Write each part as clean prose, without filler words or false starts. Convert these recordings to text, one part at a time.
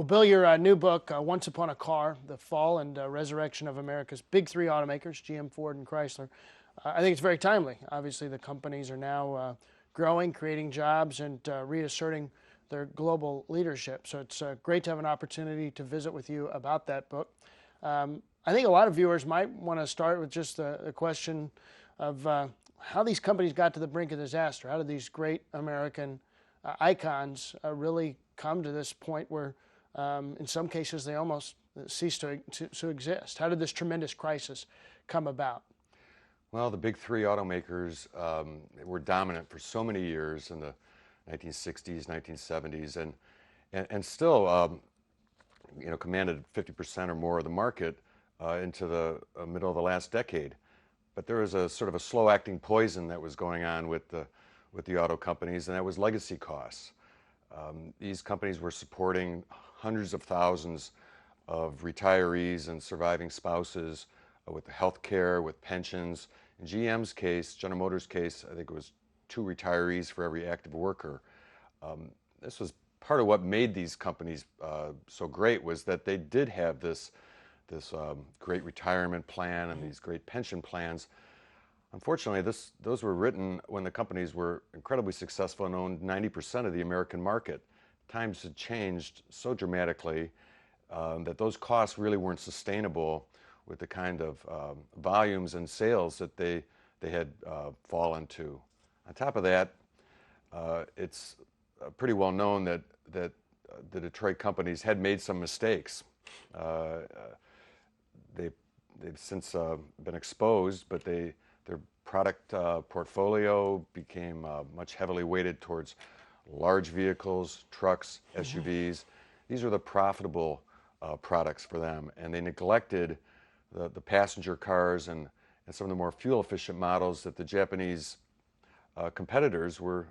Well, Bill, your new book, Once Upon a Car, The Fall and Resurrection of America's Big Three Automakers, GM, Ford, and Chrysler. I think it's very timely. Obviously, the companies are now growing, creating jobs, and reasserting their global leadership. So it's great to have an opportunity to visit with you about that book. I think a lot of viewers might want to start with just the question of how these companies got to the brink of disaster. How did these great American icons really come to this point where in some cases they almost cease to exist? How did this tremendous crisis come about? Well, the big three automakers were dominant for so many years in the 1960s, 1970s, and still commanded 50% or more of the market into the middle of the last decade. But there was a sort of a slow-acting poison that was going on with the auto companies, and that was legacy costs. These companies were supporting hundreds of thousands of retirees and surviving spouses with health care, with pensions. In GM's case, General Motors' case, I think it was 2 retirees for every active worker. This was part of what made these companies so great, was that they did have this great retirement plan and these great pension plans. Unfortunately, those were written when the companies were incredibly successful and owned 90% of the American market. Times had changed so dramatically that those costs really weren't sustainable with the kind of volumes and sales that they had fallen to. On top of that, it's pretty well known that the Detroit companies had made some mistakes. They've since been exposed, but their product portfolio became much heavily weighted towards large vehicles, trucks, SUVs. These are the profitable products for them, and they neglected the passenger cars and some of the more fuel-efficient models that the Japanese competitors were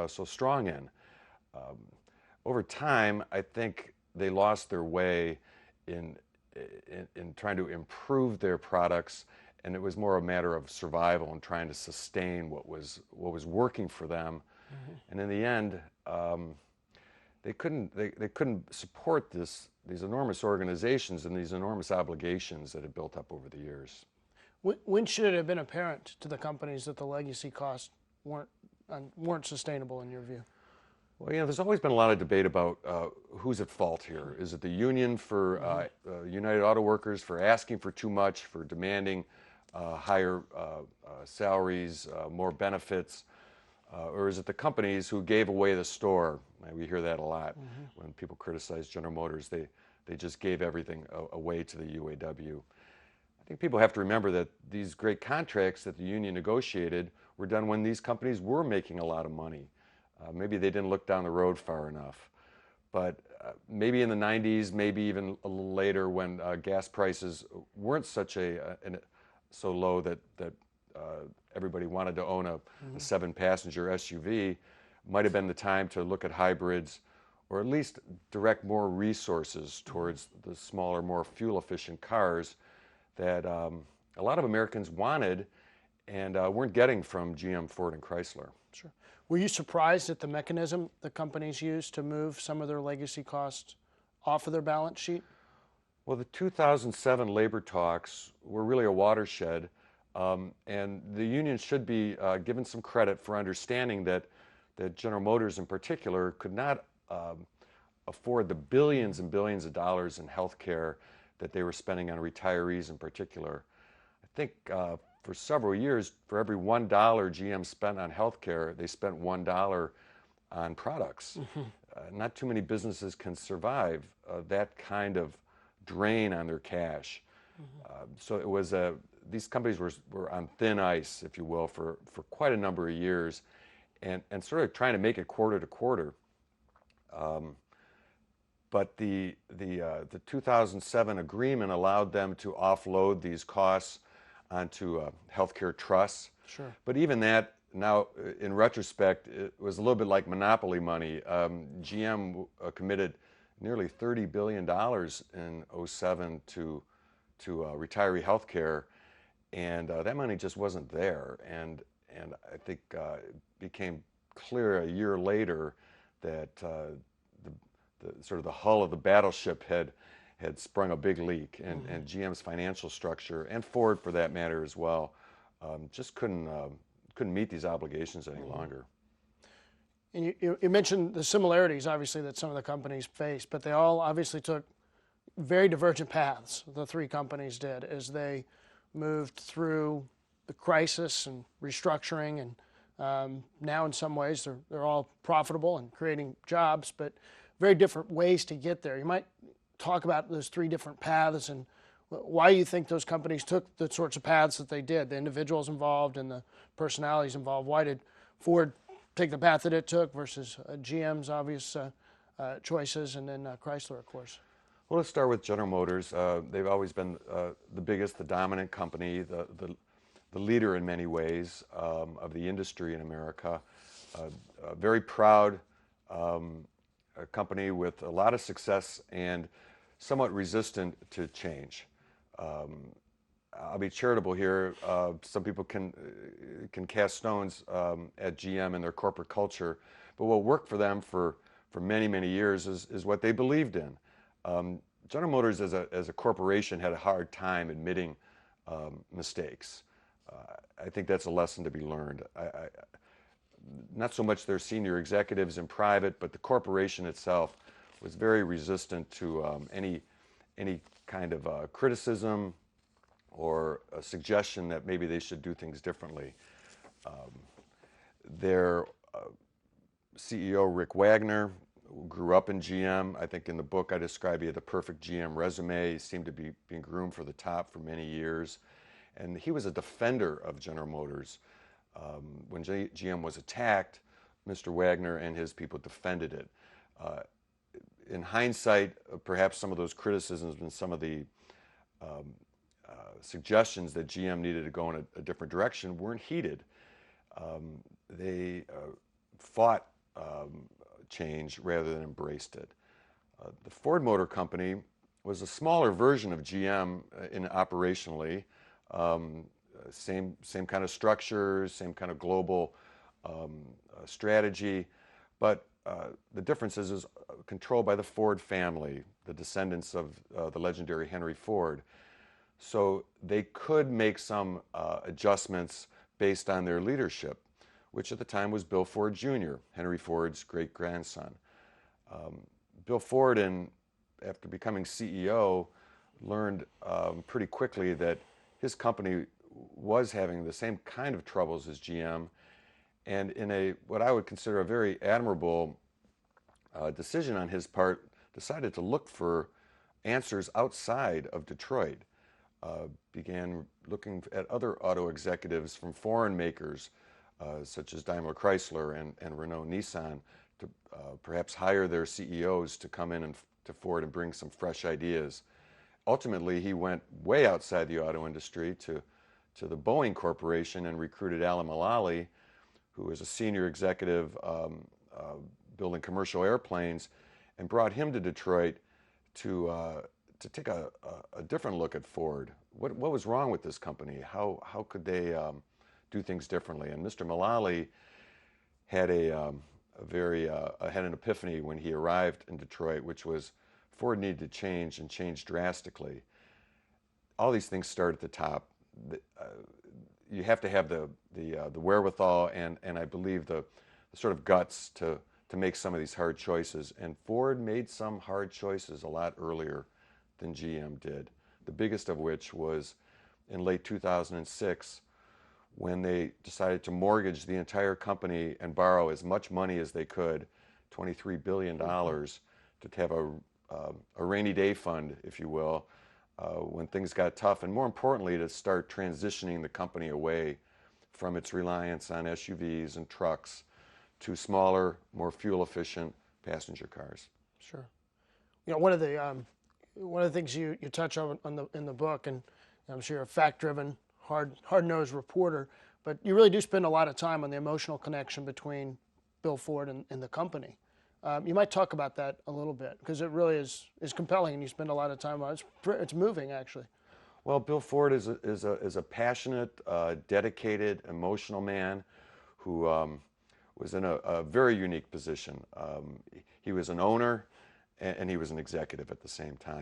so strong in. Over time, I think they lost their way in trying to improve their products, and it was more a matter of survival and trying to sustain what was working for them. And in the end, they couldn't support these enormous organizations and these enormous obligations that had built up over the years. When should it have been apparent to the companies that the legacy costs weren't sustainable in your view? Well, there's always been a lot of debate about who's at fault here. Is it the union for United Auto Workers for asking for too much, for demanding higher salaries, more benefits, or is it the companies who gave away the store? We hear that a lot when people criticize General Motors. They just gave everything away to the UAW. I think people have to remember that these great contracts that the union negotiated were done when these companies were making a lot of money. Maybe they didn't look down the road far enough. But maybe in the 90s, maybe even a little later, when gas prices weren't so low that everybody wanted to own a 7-passenger SUV, might have been the time to look at hybrids, or at least direct more resources towards the smaller, more fuel-efficient cars that a lot of Americans wanted and weren't getting from GM, Ford, and Chrysler. Sure. Were you surprised at the mechanism the companies used to move some of their legacy costs off of their balance sheet? Well, the 2007 labor talks were really a watershed, and the union should be given some credit for understanding that General Motors in particular could not afford the billions and billions of dollars in health care that they were spending on retirees in particular. I think for several years, for every $1 GM spent on health care, they spent $1 on products. Not too many businesses can survive that kind of drain on their cash. So it was these companies were on thin ice, if you will, for quite a number of years, and sort of trying to make it quarter to quarter. But the 2007 agreement allowed them to offload these costs onto healthcare trusts. Sure. But even that, now in retrospect, it was a little bit like monopoly money. GM committed nearly $30 billion in 2007 to retiree health care, and that money just wasn't there. And I think it became clear a year later that sort of the hull of the battleship had sprung a big leak, and GM's financial structure, and Ford for that matter as well, just couldn't meet these obligations any longer. And you mentioned the similarities, obviously, that some of the companies face, but they all obviously took very divergent paths, the three companies did, as they moved through the crisis and restructuring, and now in some ways they're all profitable and creating jobs, but very different ways to get there. You might talk about those three different paths and why you think those companies took the sorts of paths that they did, the individuals involved and the personalities involved. Why did Ford take the path that it took versus GM's obvious choices, and then Chrysler, of course? Well, let's start with General Motors. They've always been the biggest, the dominant company, the leader in many ways of the industry in America. A very proud a company with a lot of success and somewhat resistant to change. I'll be charitable here. Some people can cast stones at GM and their corporate culture, but what worked for them for many, many years is what they believed in. General Motors as a corporation had a hard time admitting mistakes. I think that's a lesson to be learned. Not so much their senior executives in private, but the corporation itself was very resistant to any kind of criticism or a suggestion that maybe they should do things differently. Their CEO, Rick Wagner, grew up in GM. I think in the book I describe he had the perfect GM resume. He seemed to be being groomed for the top for many years. And he was a defender of General Motors. When GM was attacked, Mr. Wagner and his people defended it. In hindsight, perhaps some of those criticisms and some of the suggestions that GM needed to go in a different direction weren't heeded. They fought change rather than embraced it. The Ford Motor Company was a smaller version of GM operationally. Same kind of structure, same kind of global strategy, but the difference is controlled by the Ford family, the descendants of the legendary Henry Ford. So they could make some adjustments based on their leadership, which at the time was Bill Ford Jr., Henry Ford's great-grandson. Bill Ford, after becoming CEO, learned pretty quickly that his company was having the same kind of troubles as GM, and in what I would consider a very admirable decision on his part, decided to look for answers outside of Detroit. Began looking at other auto executives from foreign makers, such as Daimler Chrysler and Renault Nissan, to perhaps hire their CEOs to come in to Ford and bring some fresh ideas. Ultimately, he went way outside the auto industry to the Boeing Corporation and recruited Alan Mulally, who was a senior executive building commercial airplanes, and brought him to Detroit to take a different look at Ford. What was wrong with this company? How could they do things differently? And Mr. Mulally had had an epiphany when he arrived in Detroit, which was Ford needed to change and change drastically. All these things start at the top. You have to have the wherewithal and I believe the sort of guts to make some of these hard choices. And Ford made some hard choices a lot earlier than GM did. The biggest of which was in late 2006 when they decided to mortgage the entire company and borrow as much money as they could, $23 billion, to have a rainy day fund, if you will, when things got tough, and more importantly, to start transitioning the company away from its reliance on SUVs and trucks to smaller, more fuel-efficient passenger cars. Sure. You know, one of the things you touch on in the book, and I'm sure you're a fact-driven, hard-nosed reporter, but you really do spend a lot of time on the emotional connection between Bill Ford and the company. You might talk about that a little bit, because it really is compelling, and you spend a lot of time on it. It's moving, actually. Well, Bill Ford is a passionate, dedicated, emotional man who was in a very unique position. He was an owner, and he was an executive at the same time.